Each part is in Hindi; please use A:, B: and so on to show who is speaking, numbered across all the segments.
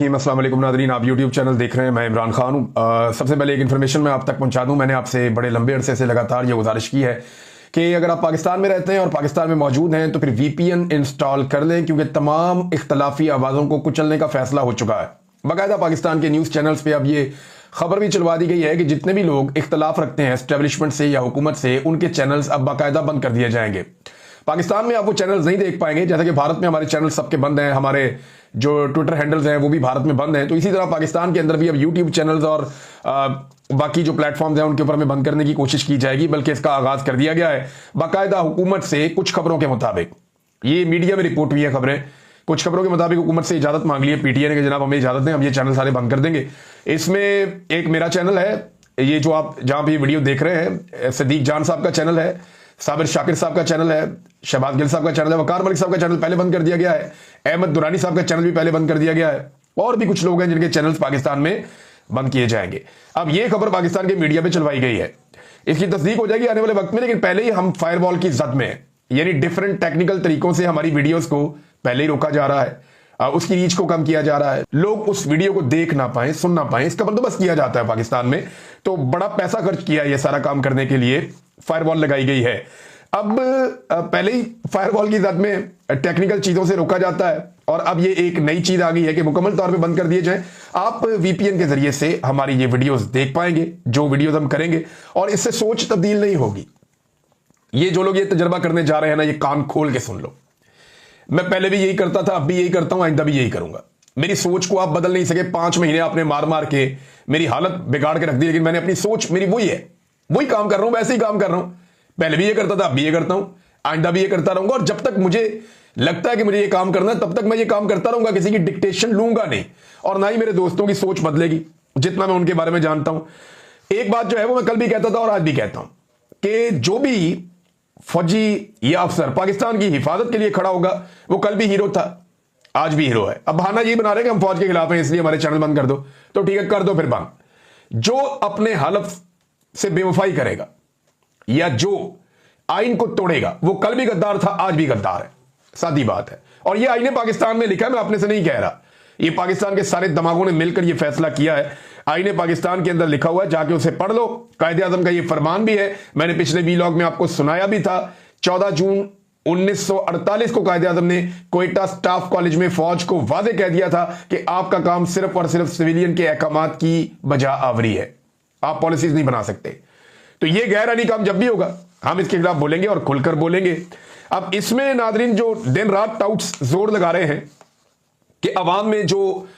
A: अस्सलाम वालेकुम नादरीन, आप YouTube चैनल देख रहे हैं। मैं इमरान खान हूँ। सबसे पहले एक इन्फॉर्मेशन मैं आप तक पहुँचा दूँ। मैंने आपसे बड़े लंबे अरसे से लगातार ये गुजारिश की है कि अगर आप पाकिस्तान में रहते हैं और पाकिस्तान में मौजूद हैं तो फिर VPN इंस्टॉल कर लें, क्योंकि तमाम इख्तलाफी आवाज़ों को कुचलने का फैसला हो चुका है। बाकायदा पाकिस्तान के न्यूज़ चैनल्स पर अब ये खबर भी चलवा दी गई है कि जितने भी लोग इख्तलाफ रखते हैं एस्टेब्लिशमेंट से या हुकूमत से, उनके चैनल्स अब बाकायदा बंद कर दिए जाएंगे। पाकिस्तान में आप वो चैनल्स नहीं देख पाएंगे, जैसा कि भारत में हमारे चैनल सबके बंद हैं, हमारे जो ट्विटर हैंडल्स हैं वो भी भारत में बंद हैं। तो इसी तरह पाकिस्तान के अंदर भी अब यूट्यूब चैनल्स और बाकी जो प्लेटफॉर्म्स हैं उनके ऊपर हमें बंद करने की कोशिश की जाएगी, बल्कि इसका आगाज कर दिया गया है। बाकायदा हुकूमत से कुछ खबरों के मुताबिक, ये मीडिया में रिपोर्ट हुई है खबरें, कुछ खबरों के मुताबिक हुकूमत से इजाजत मांग ली है PTI ने कि जनाब हमें इजाजत दें, हम ये चैनल सारे बंद कर देंगे। इसमें एक मेरा चैनल है, ये जो आप जहां पर वीडियो देख रहे हैं, सदीक जान साहब का चैनल है, साबिर शाकिर साहब का चैनल है, शहबाज गिल साहब का चैनल है, वकार मलिक साहब का चैनल पहले बंद कर दिया गया है, अहमद दुरानी साहब का चैनल भी पहले बंद कर दिया गया है, और भी कुछ लोग हैं जिनके चैनल्स पाकिस्तान में बंद किए जाएंगे। अब ये खबर पाकिस्तान के मीडिया में चलवाई गई है, इसकी तस्दीक हो जाएगी आने वाले वक्त में, लेकिन पहले ही हम फायरवॉल की जद में, यानी डिफरेंट टेक्निकल तरीकों से हमारी वीडियोस को पहले ही रोका जा रहा है, उसकी रीच को कम किया जा रहा है, लोग उस वीडियो को देख ना पाए, सुन ना पाए, इसका बंदोबस्त किया जाता है पाकिस्तान में। तो बड़ा पैसा खर्च किया ये सारा काम करने के लिए फायरवॉल लगाई गई है। अब पहले ही फायरवॉल की जद में टेक्निकल चीजों से रोका जाता है, और अब ये एक नई चीज आ गई है कि मुकम्मल तौर पे बंद कर दिए जाए। आप VPN के जरिए से हमारी ये वीडियोस देख पाएंगे, जो वीडियोस हम करेंगे, और इससे सोच तब्दील नहीं होगी। ये जो लोग ये तजर्बा करने जा रहे हैं ना, ये कान खोल के सुन लो। मैं पहले भी यही करता था, अब भी यही करता हूं, आइंदा भी यही करूंगा। मेरी सोच को आप बदल नहीं सके। 5 महीने आपने मार मार के मेरी हालत बिगाड़ के रख दी, लेकिन मैंने अपनी सोच मेरी वही है, वही काम कर रहा हूं, वैसे ही काम कर रहा हूं। पहले भी ये करता था, अब भी ये करता हूं, आइंदा भी ये करता रहूंगा। और जब तक मुझे लगता है कि मुझे ये काम करना है, तब तक मैं ये काम करता रहूंगा। किसी की डिक्टेशन लूंगा नहीं, और ना ही मेरे दोस्तों की सोच बदलेगी, जितना मैं उनके बारे में जानता हूं। एक बात जो है वो मैं कल भी कहता था और आज भी कहता हूं कि जो भी फौजी या अफसर पाकिस्तान की हिफाजत के लिए खड़ा होगा, वो कल भी हीरो था, आज भी हीरो है। अब बहाना ये बना रहे कि हम फौज के खिलाफ हैं इसलिए हमारे चैनल बंद कर दो, तो ठीक है, कर दो फिर बंद। जो अपने हलफ से बेवफाई करेगा या जो आइन को तोड़ेगा, वो कल भी गद्दार था, आज भी गद्दार है, सादी बात है। और ये आईने पाकिस्तान में लिखा है, मैं अपने से नहीं कह रहा, ये पाकिस्तान के सारे दिमागों ने मिलकर ये फैसला किया है। आईने पाकिस्तान के अंदर लिखा हुआ है, जाके उसे पढ़ लो। कायदे आजम का ये फरमान भी है, मैंने पिछले वीलॉग में आपको सुनाया भी था। 14 जून 1948 को कायदे आजम ने क्वेटा स्टाफ कॉलेज में फौज को वादे कह दिया था कि आपका काम सिर्फ और सिर्फ सिविलियन के अहकामात की बजा आवरी है, आप पॉलिसीज नहीं बना सकते। तो ये गैर आईनी काम जब भी होगा, हम इसके खिलाफ बोलेंगे और खुलकर बोलेंगे। अब इसमें नादरीन जो दिन रात टाउट्स जोर लगा रहे हैं कि अवाम में जो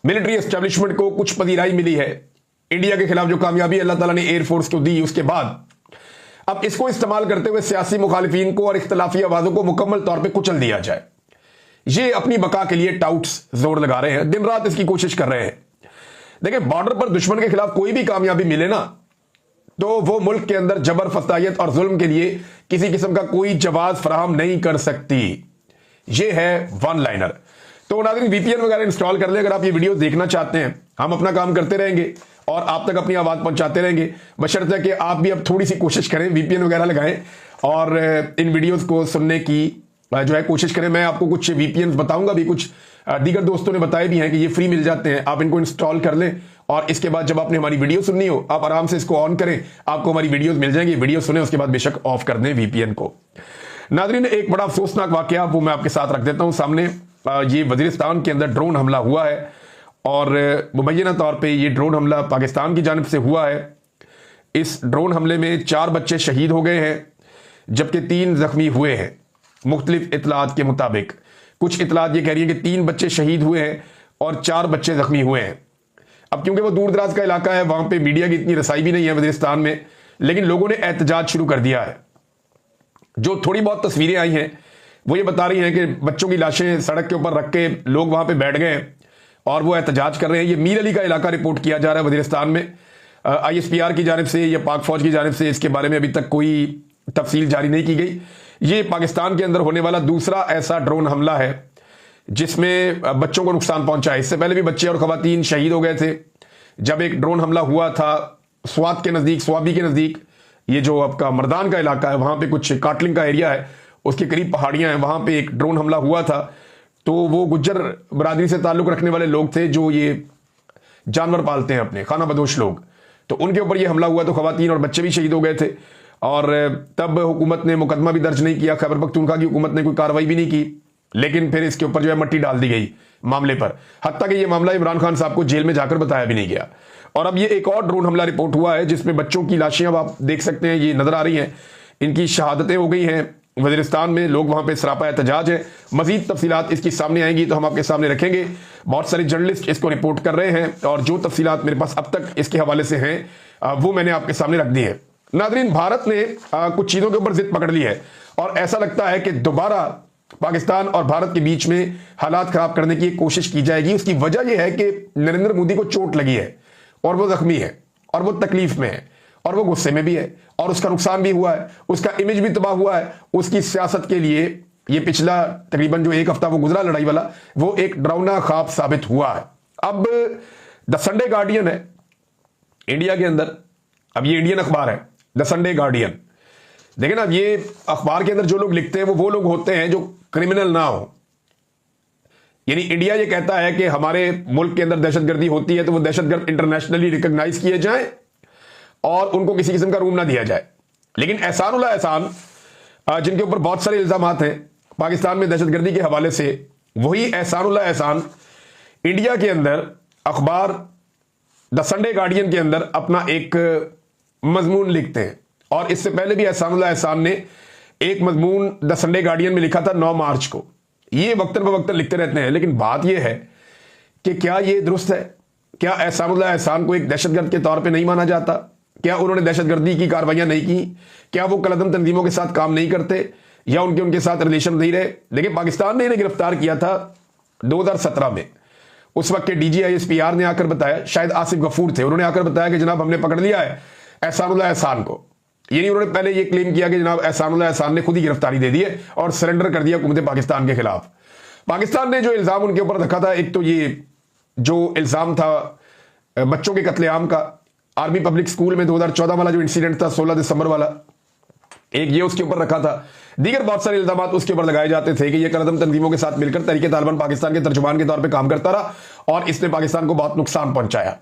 A: मिलिट्री एस्टेब्लिशमेंट को कुछ पजीराई मिली है, इंडिया के खिलाफ जो कामयाबी अल्लाह ताला ने एयरफोर्स को दी, उसके बाद अब इसको इस्तेमाल करते हुए सियासी मुखालिफिन को और इख्तलाफी आवाजों को मुकम्मल तौर पर कुचल दिया जाए, ये अपनी बका के लिए टाउट्स जोर लगा रहे हैं, दिन रात इसकी कोशिश कर रहे हैं। देखिए, बॉर्डर पर दुश्मन के खिलाफ कोई भी कामयाबी मिले ना, तो वो मुल्क के अंदर जबर, फसायत और जुल्म के लिए किसी किस्म का कोई जवाब फराहम नहीं कर सकती। ये है वन लाइनर। तो नाज़रीन, VPN वगैरह इंस्टॉल कर ले अगर आप ये वीडियो देखना चाहते हैं। हम अपना काम करते रहेंगे और आप तक अपनी आवाज पहुंचाते रहेंगे, बशर्ते कि आप भी अब थोड़ी सी कोशिश करें, VPN वगैरह लगाएं और इन वीडियोस को सुनने की जो है कोशिश करें। मैं आपको कुछ VPN बताऊंगा भी, कुछ दीगर दोस्तों ने बताए भी हैं कि ये फ्री मिल जाते हैं, आप इनको इंस्टॉल कर लें और इसके बाद जब आपने हमारी वीडियो सुननी हो, आप आराम से इसको ऑन करें, आपको हमारी वीडियोस मिल जाएंगी। वीडियो सुने, उसके बाद बेशक ऑफ कर दें VPN को। नाज़रीन, एक बड़ा अफसोसनाक वाकया वो मैं आपके साथ रख देता हूं सामने। ये वजीरिस्तान के अंदर ड्रोन हमला हुआ है, और मुबैना तौर पे ये ड्रोन हमला पाकिस्तान की जानिब से हुआ है। इस ड्रोन हमले में 4 बच्चे शहीद हो गए हैं, जबकि 3 जख्मी हुए हैं। मुख्तलिफ इतलात के मुताबिक कुछ इतलात ये कह रही है कि 3 बच्चे शहीद हुए हैं और 4 बच्चे जख्मी हुए हैं। अब क्योंकि वो दूर दराज का इलाका है, वहां पे मीडिया की इतनी रसाई भी नहीं है वजीरिस्तान में, लेकिन लोगों ने एहतजाज शुरू कर दिया है। जो थोड़ी बहुत तस्वीरें आई हैं वो ये बता रही हैं कि बच्चों की लाशें सड़क के ऊपर रख के लोग वहां पे बैठ गए हैं और वो एहतजाज कर रहे हैं। ये मीर अली का इलाका रिपोर्ट किया जा रहा है वजीरिस्तान में। ISPR की जानिब से या पाक फौज की जानिब से इसके बारे में अभी तक कोई तफसील जारी नहीं की गई। ये पाकिस्तान के अंदर होने वाला दूसरा ऐसा ड्रोन हमला है जिसमें बच्चों को नुकसान पहुंचा है। इससे पहले भी बच्चे और खवातीन शहीद हो गए थे जब एक ड्रोन हमला हुआ था स्वात के नज़दीक, स्वाबी के नज़दीक, ये जो आपका मर्दान का इलाका है, वहां पे कुछ काटलिंग का एरिया है, उसके करीब पहाड़ियां हैं, वहां पे एक ड्रोन हमला हुआ था। तो वो गुज्जर बरादरी से ताल्लुक रखने वाले लोग थे जो ये जानवर पालते हैं अपने, खाना बदोश लोग। तो उनके ऊपर ये हमला हुआ तो खवातीन और बच्चे भी शहीद हो गए थे। और तब हुकूमत ने मुकदमा भी दर्ज नहीं किया, खैबर पख्तूनख्वा की हुकूमत ने कोई कार्रवाई भी नहीं की, लेकिन फिर इसके ऊपर जो है मट्टी डाल दी गई मामले पर। हत्ता कि ये मामला इमरान खान साहब को जेल में जाकर बताया भी नहीं गया। और अब ये एक और ड्रोन हमला रिपोर्ट हुआ है जिसमें बच्चों की लाशें अब आप देख सकते हैं, ये नजर आ रही हैं, इनकी शहादतें हो गई हैं वजीरिस्तान में। लोग वहां पे सरापा एहतजाज है। मजीद तफसीलात इसकी सामने आएंगी तो हम आपके सामने रखेंगे। बहुत सारे जर्नलिस्ट इसको रिपोर्ट कर रहे हैं और जो तफसीलात मेरे पास अब तक इसके हवाले से हैं वो मैंने आपके सामने रख दी है। नाज़रीन, भारत ने कुछ चीजों के ऊपर जिद पकड़ ली है और ऐसा लगता है कि दोबारा पाकिस्तान और भारत के बीच में हालात खराब करने की कोशिश की जाएगी। उसकी वजह यह है कि नरेंद्र मोदी को चोट लगी है और वो जख्मी है और वो तकलीफ में है और वो गुस्से में भी है और उसका नुकसान भी हुआ है, उसका इमेज भी तबाह हुआ है। उसकी सियासत के लिए ये पिछला तकरीबन जो एक हफ्ता वो गुजरा लड़ाई वाला, वो एक डरावना ख्वाब साबित हुआ है। अब द संडे गार्डियन है इंडिया के अंदर, अब ये इंडियन अखबार है द संडे गार्डियन। देखिए ना, ये अखबार के अंदर जो लोग लिखते हैं वो लोग होते हैं जो क्रिमिनल ना हो। यानी इंडिया ये कहता है कि हमारे मुल्क के अंदर दहशतगर्दी होती है तो वो दहशतगर्द इंटरनेशनली रिकॉग्नाइज किए जाएं और उनको किसी किस्म का रूम ना दिया जाए। लेकिन एहसानुल्लाह एहसान, जिनके ऊपर बहुत सारे इल्जाम हैं पाकिस्तान में दहशतगर्दी के हवाले से, वही एहसानुल्लाह एहसान इंडिया के अंदर अखबार द संडे गार्डियन के अंदर अपना एक मजमून लिखते हैं। और इससे पहले भी एहसानुल्लाह एहसान ने एक मजमून द संडे गार्डियन में लिखा था 9 मार्च को। ये वक्तन ब वक्तन लिखते रहते हैं, लेकिन बात यह है कि क्या ये दुरुस्त है? क्या एहसानुल्लाह एहसान को एक दहशतगर्द के तौर पे नहीं माना जाता? क्या उन्होंने दहशतगर्दी की कार्रवाइयां नहीं की? क्या वो कलदम तंजीमों के साथ काम नहीं करते या उनके साथ रिलेशन नहीं रहे? देखिए, पाकिस्तान ने इन्हें गिरफ्तार किया था 2017 में। उस वक्त के DGISPR ने आकर बताया, शायद आसिफ गफूर थे, उन्होंने आकर बताया कि जनाब हमने पकड़ लिया है एहसानुल्लाह एहसान को। यानी उन्होंने पहले ये क्लेम किया कि जनाब एहसानुल्लाह एहसान ने खुद ही गिरफ्तारी दे दी है और सरेंडर कर दिया हुकूमत पाकिस्तान के खिलाफ। पाकिस्तान ने जो इल्जाम उनके ऊपर रखा था, एक तो ये जो इल्जाम था बच्चों के कत्लेआम का, आर्मी पब्लिक स्कूल में 2014 वाला जो इंसिडेंट था 16 दिसंबर वाला, एक ये उसके ऊपर रखा था। दीगर बहुत सारे इल्जाम उसके ऊपर लगाए जाते थे कि ये कलदम तंजीमों के साथ मिलकर तहरीक तालिबान पाकिस्तान के तर्जुमान के तौर पे काम करता रहा और इसने पाकिस्तान को बहुत नुकसान पहुंचाया।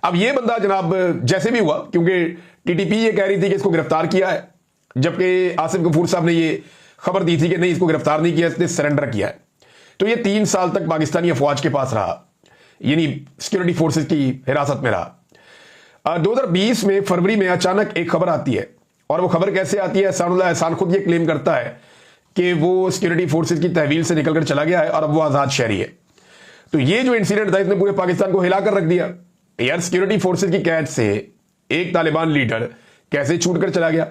A: अब ये बंदा जनाब जैसे भी हुआ, क्योंकि TTP ये कह रही थी कि इसको गिरफ्तार किया है, जबकि आसिफ गफूर साहब ने ये खबर दी थी कि नहीं, इसको गिरफ्तार नहीं किया, इसने सरेंडर किया है। तो ये 3 साल तक पाकिस्तानी अफवाज के पास रहा, यानी सिक्योरिटी फोर्सेज की हिरासत में रहा। 2020 में फरवरी में अचानक एक खबर आती है, और वो खबर कैसे आती है? एहसानुल्लाह एहसान खुद ये क्लेम करता है कि वो सिक्योरिटी फोर्सेज की तहवील से निकलकर चला गया है और अब वो आजाद शहरी है। तो ये जो इंसिडेंट था, इसने पूरे पाकिस्तान को हिलाकर रख दिया। यार, सिक्योरिटी फोर्सेज की कैद से एक तालिबान लीडर कैसे छूटकर चला गया?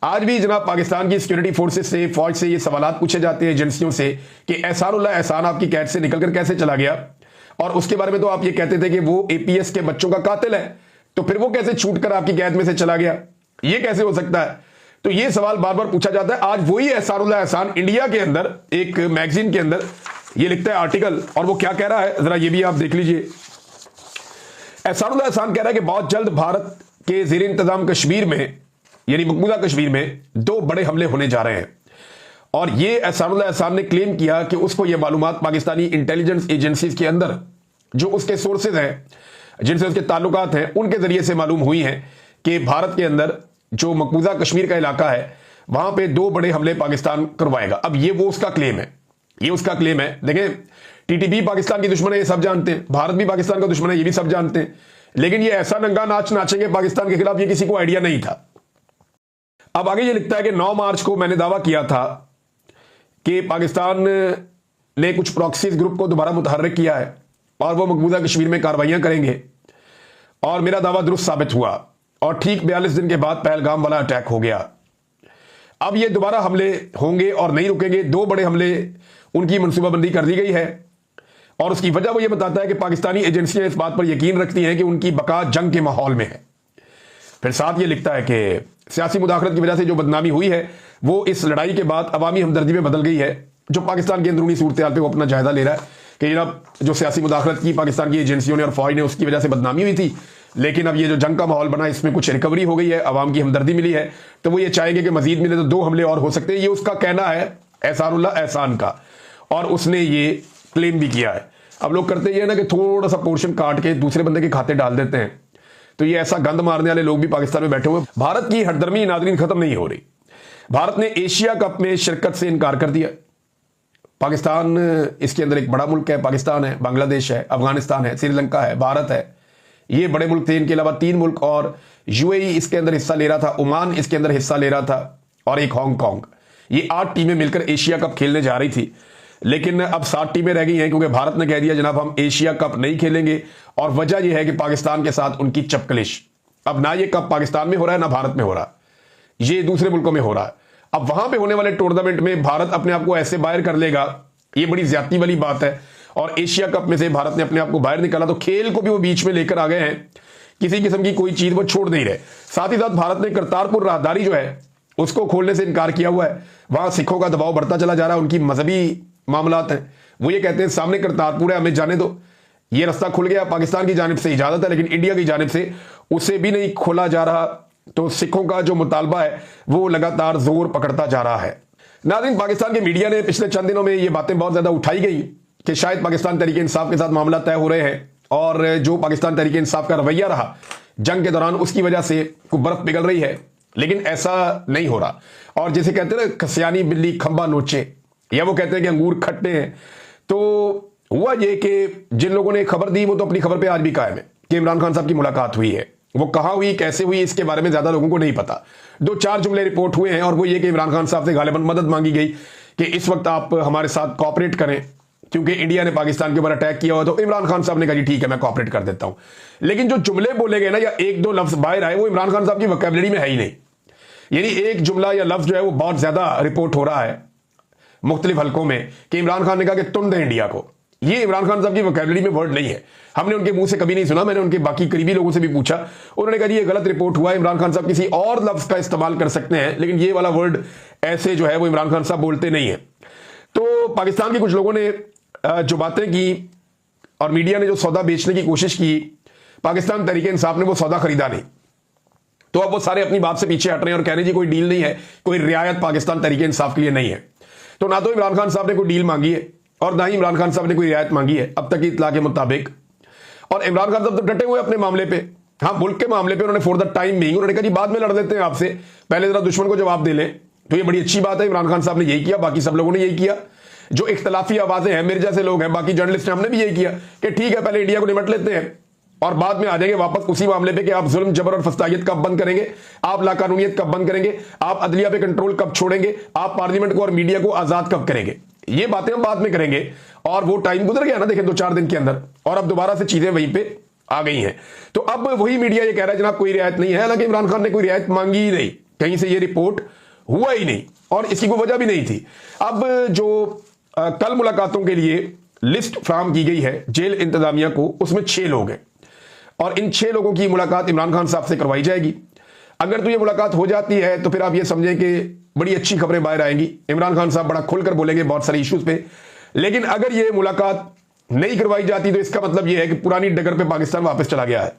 A: आज भी जनाब पाकिस्तान की सिक्योरिटी फोर्सेज से, फौज से ये सवालात पूछे जाते हैं एजेंसियों से कि एहसानुल्लाह एहसान आपकी कैद से निकलकर कैसे चला गया, और उसके बारे में तो आप ये कहते थे कि वो APS के बच्चों का कातिल है, तो फिर वो कैसे छूटकर आपकी कैद में से चला गया? ये कैसे हो सकता है? तो ये सवाल बार बार पूछा जाता है। आज वही एहसानुल्लाह एहसान इंडिया के अंदर एक मैगजीन के अंदर ये लिखता है आर्टिकल, और वो क्या कह रहा है जरा ये भी आप देख लीजिए। एहसानुल्लाह एहसान कह रहा है कि बहुत जल्द भारत के ज़ेर इंतजाम कश्मीर में, यानी मकबूजा कश्मीर में 2 बड़े हमले होने जा रहे हैं। और ये एहसानुल्लाह एहसान ने क्लेम किया कि उसको ये मालूमात पाकिस्तानी इंटेलिजेंस एजेंसीज के अंदर जो उसके सोर्सेज हैं, जिनसे उसके ताल्लुकात हैं, उनके जरिए से मालूम हुई हैं कि भारत के अंदर जो मकबूजा कश्मीर का इलाका है वहां पे 2 बड़े हमले पाकिस्तान करवाएगा। अब ये वो उसका क्लेम है, ये उसका क्लेम है। देखें, TTP पाकिस्तान की दुश्मन है, ये सब जानते हैं, भारत भी पाकिस्तान का दुश्मन है, ये भी सब जानते हैं, लेकिन ये ऐसा नंगा नाच नाचेंगे पाकिस्तान के खिलाफ, ये किसी को आइडिया नहीं था। अब आगे ये लिखता है कि 9 मार्च को मैंने दावा किया था कि पाकिस्तान ने कुछ प्रॉक्सीज ग्रुप को दोबारा मुतहर्रिक किया है और वो मकबूजा कश्मीर में कार्रवाइयां करेंगे, और मेरा दावा दुरुस्त साबित हुआ, और ठीक 42 दिन के बाद पहलगाम वाला अटैक हो गया। अब ये दोबारा हमले होंगे और नहीं रुकेंगे। 2 बड़े हमले उनकी मनसूबाबंदी कर दी गई है, और उसकी वजह वो ये बताता है कि पाकिस्तानी एजेंसियां इस बात पर यकीन रखती हैं कि उनकी बका जंग के माहौल में है। फिर साथ ये लिखता है कि सियासी मुदाखलत की वजह से जो बदनामी हुई है वो इस लड़ाई के बाद अवामी हमदर्दी में बदल गई है। जो पाकिस्तान की अंदरूनी सूरत हाल पे वो अपना जायजा ले रहा है कि जनाब जो सियासी मुदाखलत की पाकिस्तान की एजेंसियों ने और फौज ने, उसकी वजह से बदनामी हुई थी, लेकिन अब ये जो जंग का माहौल बना इसमें कुछ रिकवरी हो गई है, अवाम की हमदर्दी मिली है, तो वो ये चाहेंगे कि मजीद मिले तो 2 हमले और हो सकते हैं। ये उसका कहना है एहसानुल्लाह एहसान का। और उसने ये क्लेम भी किया है। अब लोग करते ये ना कि थोड़ा सा पोर्शन काट के दूसरे बंदे के खाते डाल देते हैं, तो ये ऐसा गंद मारने वाले लोग भी पाकिस्तान में बैठे हुए। भारत की हरदर्मी नाज़रीन खत्म नहीं हो रही। भारत ने एशिया कप में शिरकत से इनकार कर दिया। पाकिस्तान इसके अंदर एक बड़ा मुल्क है, पाकिस्तान है, बांग्लादेश है, अफगानिस्तान है, श्रीलंका है, भारत है, ये बड़े मुल्क थे। इनके अलावा 3 मुल्क और यूएई इसके अंदर हिस्सा ले रहा था, ओमान इसके अंदर हिस्सा ले रहा था, और एक हांगकांग। ये 8 टीमें मिलकर एशिया कप खेलने जा रही थी, लेकिन अब 7 टीमें रह गई हैं क्योंकि भारत ने कह दिया जनाब हम एशिया कप नहीं खेलेंगे। और वजह यह है कि पाकिस्तान के साथ उनकी चपकलिश। अब ना ये कप पाकिस्तान में हो रहा है ना भारत में हो रहा, ये दूसरे मुल्कों में हो रहा है। अब वहां पे होने वाले टूर्नामेंट में भारत अपने आप को ऐसे बाहर कर लेगा, ये बड़ी ज्यादती वाली बात है। और एशिया कप में से भारत ने अपने आप को बाहर निकाला, तो खेल को भी वो बीच में लेकर आ गए हैं, किसी किस्म की कोई चीज वो छोड़ नहीं रहे। साथ ही साथ भारत ने करतारपुर राहदारी जो है उसको खोलने से इनकार किया हुआ है। वहां सिखों का दबाव बढ़ता चला जा रहा है, उनकी मजहबी मामलात हैं, वो ये कहते हैं सामने करतारपुर है, हमें जाने दो। ये रास्ता खुल गया, पाकिस्तान की जानिब से इजाजत है, लेकिन इंडिया की जानिब से उसे भी नहीं खोला जा रहा। तो सिखों का जो मुतालबा है वो लगातार जोर पकड़ता जा रहा है। नाज़रीन, पाकिस्तान के मीडिया ने पिछले चंद दिनों में ये बातें बहुत ज्यादा उठाई गई कि शायद पाकिस्तान तहरीक इंसाफ के साथ मामला तय हो रहे हैं, और जो पाकिस्तान तहरीक इंसाफ का रवैया रहा जंग के दौरान उसकी वजह से कुछ बर्फ पिघल रही है, लेकिन ऐसा नहीं हो रहा। और जैसे कहते हैं ना, खसियानी बिल्ली खंबा नोचे, या वो कहते हैं कि अंगूर खट्टे हैं। तो हुआ ये कि जिन लोगों ने खबर दी वो तो अपनी खबर पे आज भी कायम है कि इमरान खान साहब की मुलाकात हुई है। वो कहां हुई, कैसे हुई, इसके बारे में ज्यादा लोगों को नहीं पता। 2-4 जुमले रिपोर्ट हुए हैं, और वो ये कि इमरान खान साहब से गालिबन मदद मांगी गई कि इस वक्त आप हमारे साथ कॉपरेट करें, क्योंकि इंडिया ने पाकिस्तान के ऊपर अटैक किया हुआ। तो इमरान खान साहब ने कहा जी ठीक है मैं कॉपरेट कर देता हूं। लेकिन जो जुमले बोले गए ना, या 1-2 लफ्ज बाहर आए, वो इमरान खान साहब की वोकैबुलरी में है ही नहीं। यानी एक जुमला या लफ्ज जो है वो बहुत ज्यादा रिपोर्ट हो रहा है मुख्तलिफ हलकों में कि इमरान खान ने कहा कि तुम दे इंडिया को। ये इमरान खान साहब की वोकैबुलरी में वर्ड नहीं है, हमने उनके मुंह से कभी नहीं सुना। मैंने उनके बाकी करीबी लोगों से भी पूछा, उन्होंने कहा ये गलत रिपोर्ट हुआ, इमरान खान साहब किसी और लफ्ज का इस्तेमाल कर सकते हैं, लेकिन ये वाला वर्ड ऐसे जो है वो इमरान खान साहब बोलते नहीं है। तो पाकिस्तान के कुछ लोगों ने जो बातें की और मीडिया ने जो सौदा बेचने की कोशिश की, पाकिस्तान तहरीक इंसाफ ने वो सौदा खरीदा नहीं। तो अब वो सारे अपनी बात से पीछे हट रहे हैं और कह रहे हैं जी कोई डील नहीं है, कोई रियायत पाकिस्तान तहरीक इंसाफ के लिए नहीं है। तो ना तो इमरान खान साहब ने कोई डील मांगी है और ना ही इमरान खान साहब ने कोई रियायत मांगी है अब तक की इत्तला के मुताबिक। और इमरान खान साहब तो डटे हुए अपने मामले पे, हाँ मुल्क के मामले पे। उन्होंने फॉर द टाइम बीइंग उन्होंने कहा जी बाद में लड़ लेते हैं आपसे, पहले जरा दुश्मन को जवाब दे लें। तो ये बड़ी अच्छी बात है, इमरान खान साहब ने यही किया, बाकी सब लोगों ने यही किया। जो इख्तलाफी आवाजें हैं, मेरे जैसे लोग हैं, बाकी जर्नलिस्ट हैं, हमने भी यही किया कि ठीक है पहले इंडिया को निपट लेते हैं और बाद में आ जाएंगे वापस उसी मामले पे कि आप जुल्म जबर और फस्तायत कब बंद करेंगे, आप लाकानूनियत कब बंद करेंगे, आप अदलिया पे कंट्रोल कब छोड़ेंगे, आप पार्लियामेंट को और मीडिया को आजाद कब करेंगे। ये बातें हम बाद में करेंगे। और वो टाइम गुजर गया ना, देखें 2-4 दिन के अंदर, और अब दोबारा से चीजें वहीं पे आ गई हैं। तो अब वही मीडिया ये कह रहा है जनाब कोई रियायत नहीं है, हालांकि इमरान खान ने कोई रियायत मांगी ही नहीं, कहीं से ये रिपोर्ट हुआ ही नहीं और इसकी कोई वजह भी नहीं थी। अब जो कल मुलाकातों के लिए लिस्ट फ्राहम की गई है जेल इंतजामिया को, उसमें 6 लोग हैं और इन 6 लोगों की मुलाकात इमरान खान साहब से करवाई जाएगी। अगर तो ये मुलाकात हो जाती है तो फिर आप ये समझें कि बड़ी अच्छी खबरें बाहर आएंगी, इमरान खान साहब बड़ा खुलकर बोलेंगे बहुत सारे इश्यूज पे। लेकिन अगर ये मुलाकात नहीं करवाई जाती तो इसका मतलब यह है कि पुरानी डगर पे पाकिस्तान वापस चला गया है।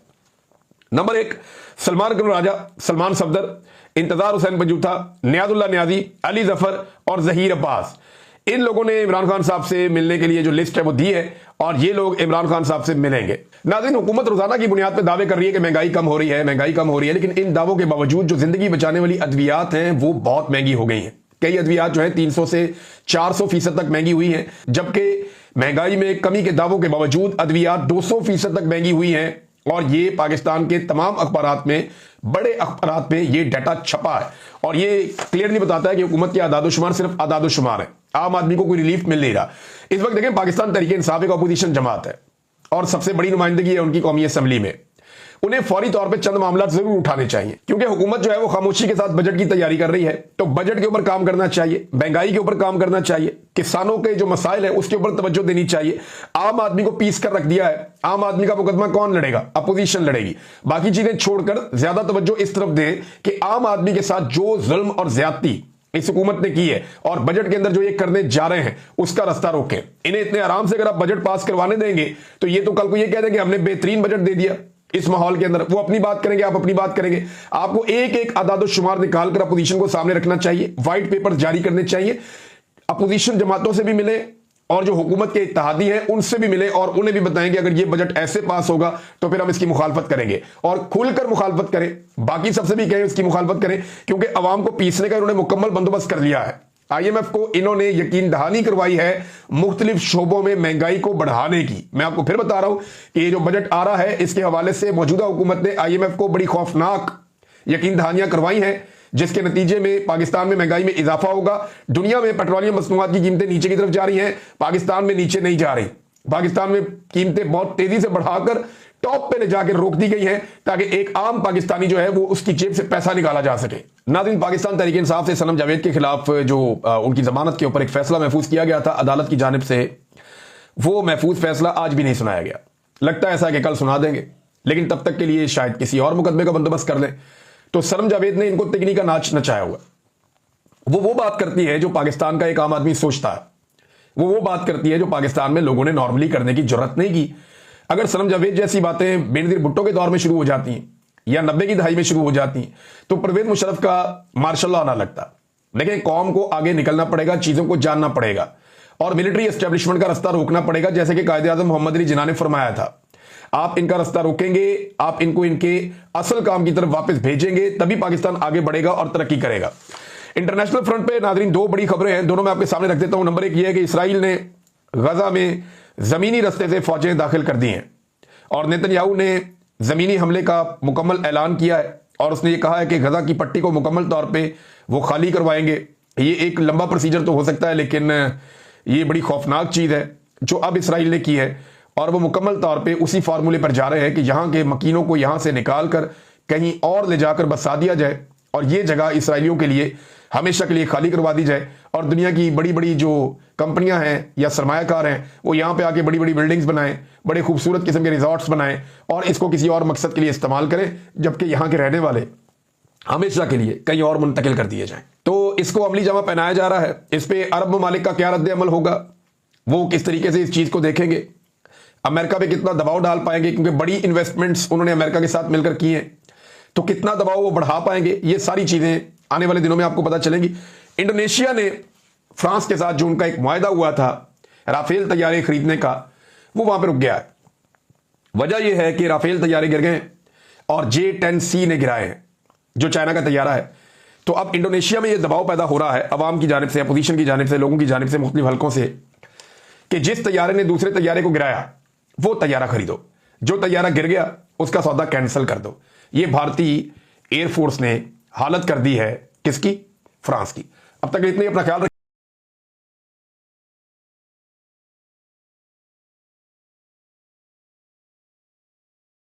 A: नंबर 1 सलमान गन राजा, सलमान सफदर, इंतजार हुसैन बंजूथा, नियाजुल्लाह नियाजी, अली जफर और जहीर अब्बास। इन लोगों ने इमरान खान साहब से मिलने के लिए जो लिस्ट है वो दी है और ये लोग इमरान खान साहब से मिलेंगे। नाज़रीन, हुकूमत रोजाना की बुनियाद पर दावे कर रही है कि महंगाई कम हो रही है, महंगाई कम हो रही है, लेकिन इन दावों के बावजूद जो जिंदगी बचाने वाली अद्वियात हैं वो बहुत महंगी हो गई हैं। कई अद्वियात जो है 300 से 400% तक महंगी हुई हैं, जबकि महंगाई में कमी के दावों के बावजूद अद्वियात 200% तक महंगी हुई हैं। और ये पाकिस्तान के तमाम अखबारात में, बड़े अखबारात में ये डाटा छपा है और ये क्लियरली बताता है कि हुकूमत के आदादोशुमार सिर्फ आदादोशुमार है, आम आदमी को कोई रिलीफ मिल नहीं रहा। इस वक्त देखें पाकिस्तान तहरीक इंसाफ एक अपोजिशन जमात है और सबसे बड़ी नुमाइंदगी है उनकी कौमी असम्बली में। उन्हें फौरी तौर पे चंद मामला जरूर उठाने चाहिए, क्योंकि हुकूमत जो है वो खामोशी के साथ बजट की तैयारी कर रही है। तो बजट के ऊपर काम करना चाहिए, महंगाई के ऊपर काम करना चाहिए, किसानों के जो मसाइल है उसके ऊपर तवज्जो देनी चाहिए। आम आदमी को पीस कर रख दिया है, आम आदमी का मुकदमा कौन लड़ेगा? अपोजिशन लड़ेगी। बाकी चीजें छोड़कर ज्यादा तवज्जो इस तरफ दें कि आम आदमी के साथ जो जुल्म और ज्यादती इस हुकूमत ने की है और बजट के अंदर जो ये करने जा रहे हैं उसका रास्ता रोकें। इन्हें इतने आराम से अगर आप बजट पास करवाने देंगे तो ये तो कल को ये कह देंगे हमने बेहतरीन बजट दे दिया। इस माहौल के अंदर वो अपनी बात करेंगे, आप अपनी बात करेंगे। आपको एक एक आदाद शुमार निकालकर अपोजिशन को सामने रखना चाहिए, व्हाइट पेपर जारी करने चाहिए, अपोजिशन जमातों से भी मिले, और जो हुकूमत के इत्तेहादी हैं उनसे भी मिले और उन्हें भी बताएंगे अगर ये बजट ऐसे पास होगा तो फिर हम इसकी मुखालफत करेंगे, और खुलकर मुखालफत करें। बाकी सबसे भी कहें इसकी मुखालफत करें, क्योंकि अवाम को पीसने का इन्होंने मुकम्मल बंदोबस्त कर लिया है। IMF को इन्होंने यकीन दहानी करवाई है मुख्तलिफ शोबों में महंगाई को बढ़ाने की। मैं आपको फिर बता रहा हूं कि ये जो बजट आ रहा है इसके हवाले से मौजूदा हुकूमत ने IMF को बड़ी खौफनाक यकीन दहानियां करवाई हैं, जिसके नतीजे में पाकिस्तान में महंगाई में इजाफा होगा। दुनिया में पेट्रोलियम मसनूआत की कीमतें नीचे की तरफ जा रही हैं, पाकिस्तान में नीचे नहीं जा रही। पाकिस्तान में कीमतें बहुत तेजी से बढ़ाकर टॉप पे ले जाकर रोक दी गई हैं, ताकि एक आम पाकिस्तानी जो है वो उसकी जेब से पैसा निकाला जा सके। नाज़रीन, पाकिस्तान तहरीक इंसाफ से सनम जावेद के खिलाफ जो उनकी जमानत के ऊपर एक फैसला महफूज किया गया था अदालत की जानिब से, वो महफूज फैसला आज भी नहीं सुनाया गया। लगता है ऐसा कि कल सुना देंगे, लेकिन तब तक के लिए शायद किसी और मुकदमे का बंदोबस्त कर लें। तो सनम जावेद ने इनको तिगनी का नाच नचाया हुआ। वो बात करती है जो पाकिस्तान का एक आम आदमी सोचता है, वो बात करती है जो पाकिस्तान में लोगों ने नॉर्मली करने की जरूरत नहीं की। अगर सनम जावेद जैसी बातें बेनजीर भुट्टो के दौर में शुरू हो जाती हैं या 90 की दहाई में शुरू हो जाती हैं तो परवेज मुशर्रफ का मार्शल लॉ ना लगता। लेकिन कौम को आगे निकलना पड़ेगा, चीजों को जानना पड़ेगा और मिलिट्री एस्टेब्लिशमेंट का रास्ता रोकना पड़ेगा, जैसे कि कायदे आजम मोहम्मद अली जिन्ना ने फरमाया था। आप इनका रास्ता रोकेंगे, आप इनको इनके असल काम की तरफ वापस भेजेंगे, तभी पाकिस्तान आगे बढ़ेगा और तरक्की करेगा। इंटरनेशनल फ्रंट पे नाजरीन दो बड़ी खबरें हैं, दोनों मैं आपके सामने रख देता हूं। नंबर एक यह है कि इसराइल ने गजा में जमीनी रास्ते से फौजें दाखिल कर दी हैं और नेतन्याहू ने जमीनी हमले का मुकम्मल ऐलान किया है और उसने ये कहा है कि गजा की पट्टी को मुकम्मल तौर पे वो खाली करवाएंगे। ये एक लंबा प्रोसीजर तो हो सकता है, लेकिन ये बड़ी खौफनाक चीज़ है जो अब इसराइल ने की है और वो मुकम्मल तौर पे उसी फार्मूले पर जा रहे हैं कि यहाँ के मकीनों को यहाँ से निकाल कर कहीं और ले जाकर बसा दिया जाए और ये जगह इसराइलियों के लिए हमेशा के लिए खाली करवा दी जाए और दुनिया की बड़ी बड़ी जो कंपनियां हैं या सरमायाकार हैं वो यहाँ पे आके बड़ी बड़ी बिल्डिंग्स बनाएं, बड़े खूबसूरत किस्म के रिजॉर्ट्स बनाएं और इसको किसी और मकसद के लिए इस्तेमाल करें, जबकि यहाँ के रहने वाले हमेशा के लिए कहीं और मुंतकिल कर दिए जाएं। तो इसको अमली जामा पहनाया जा रहा है। इस पे अरब ममालिक का क्या रद्द अमल होगा, वो किस तरीके से इस चीज को देखेंगे, अमेरिका पे कितना दबाव डाल पाएंगे, क्योंकि बड़ी इन्वेस्टमेंट्स उन्होंने अमेरिका के साथ मिलकर की हैं, तो कितना दबाव वो बढ़ा पाएंगे, ये सारी चीजें आने वाले दिनों में आपको पता चलेंगी। इंडोनेशिया ने फ्रांस के साथ जो उनका एक मुआहदा हुआ था राफेल तैयारे खरीदने का, वो वहां पर रुक गया है। वजह यह है कि राफेल तैयारे गिर गए और J-10C ने गिराए हैं जो चाइना का तैयारा है। तो अब इंडोनेशिया में यह दबाव पैदा हो रहा है अवाम की जानिब से, अपोजिशन की जानिब से, लोगों की जानिब से, मुख्तलिफ हलकों से, कि जिस तैयारे ने दूसरे तैयारे को गिराया वो तैयारा खरीदो, जो तैयारा गिर गया उसका सौदा कैंसिल कर दो। ये भारतीय एयरफोर्स ने हालत कर दी है किसकी? फ्रांस की। अब तक इतने, अपना ख्याल